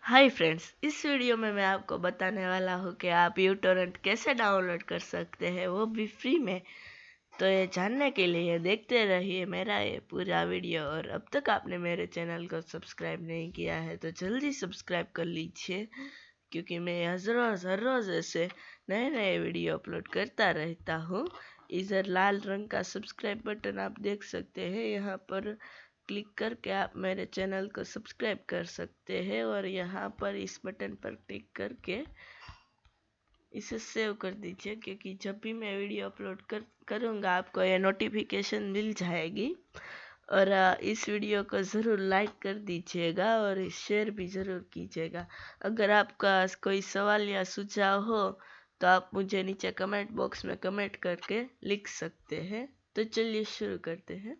Hi friends, इस video में मैं आपको बताने वाला हूँ कि आप यूटोरेंट कैसे डाउनलोड कर सकते हैं, वो भी फ्री में। तो ये जानने के लिए देखते रहिए मेरा ये पूरा वीडियो। और अब तक आपने मेरे चैनल को सब्सक्राइब नहीं किया है तो जल्दी सब्सक्राइब कर लीजिए, क्योंकि मैं हर रोज़ ऐसे नए नए वीडियो अपलोड करता रहता हूँ। इधर लाल रंग का सब्सक्राइब बटन आप देख सकते हैं, यहाँ पर क्लिक करके आप मेरे चैनल को सब्सक्राइब कर सकते हैं। और यहाँ पर इस बटन पर क्लिक करके इसे सेव कर दीजिए, क्योंकि जब भी मैं वीडियो अपलोड करूँगा आपको ये नोटिफिकेशन मिल जाएगी। और इस वीडियो को ज़रूर लाइक कर दीजिएगा और शेयर भी ज़रूर कीजिएगा। अगर आपका कोई सवाल या सुझाव हो तो आप मुझे नीचे कमेंट बॉक्स में कमेंट करके लिख सकते हैं। तो चलिए शुरू करते हैं।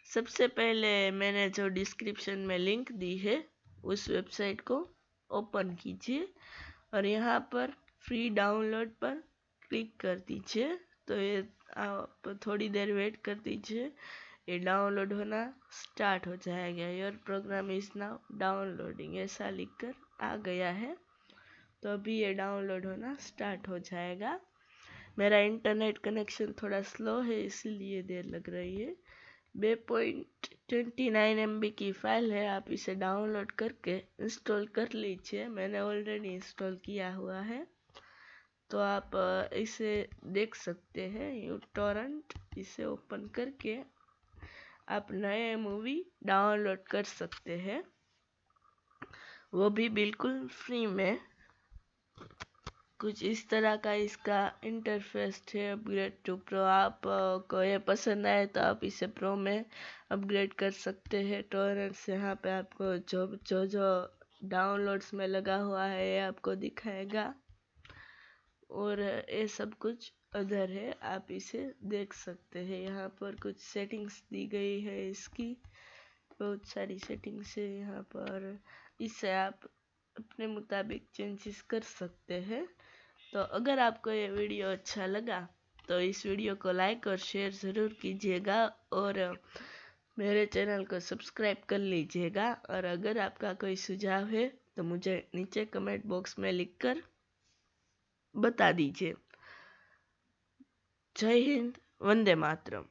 सबसे पहले मैंने जो डिस्क्रिप्शन में लिंक दी है उस वेबसाइट को ओपन कीजिए और यहाँ पर फ्री डाउनलोड पर क्लिक कर दीजिए। तो ये आप थोड़ी देर वेट कर दीजिए, ये डाउनलोड होना स्टार्ट हो जाएगा। Your program is now downloading ऐसा लिखकर आ गया है। तो अभी ये डाउनलोड होना स्टार्ट हो जाएगा। मेरा इंटरनेट कनेक्शन थोड़ा स्लो है, इसीलिए देर लग रही है। 2.29 MB की फ़ाइल है, आप इसे डाउनलोड करके इंस्टॉल कर लीजिए। मैंने ऑलरेडी इंस्टॉल किया हुआ है, तो आप इसे देख सकते हैं। यूटोरेंट इसे ओपन करके आप नए मूवी डाउनलोड कर सकते हैं, वो भी बिल्कुल फ्री में। कुछ इस तरह का इसका इंटरफेस है। अपग्रेड टू प्रो, आप को ये पसंद आए तो आप इसे प्रो में अपग्रेड कर सकते हैं। टॉररेंट्स यहाँ पे आपको जो डाउनलोड्स में लगा हुआ है ये आपको दिखाएगा, और ये सब कुछ अदर है, आप इसे देख सकते हैं। यहाँ पर कुछ सेटिंग्स दी गई है, इसकी बहुत सारी सेटिंग्स है यहाँ पर। इससे आप अपने मुताबिक चेंजेस कर सकते हैं। तो अगर आपको ये वीडियो अच्छा लगा तो इस वीडियो को लाइक और शेयर ज़रूर कीजिएगा और मेरे चैनल को सब्सक्राइब कर लीजिएगा। और अगर आपका कोई सुझाव है तो मुझे नीचे कमेंट बॉक्स में लिखकर बता दीजिए। जय हिंद, वंदे मातरम।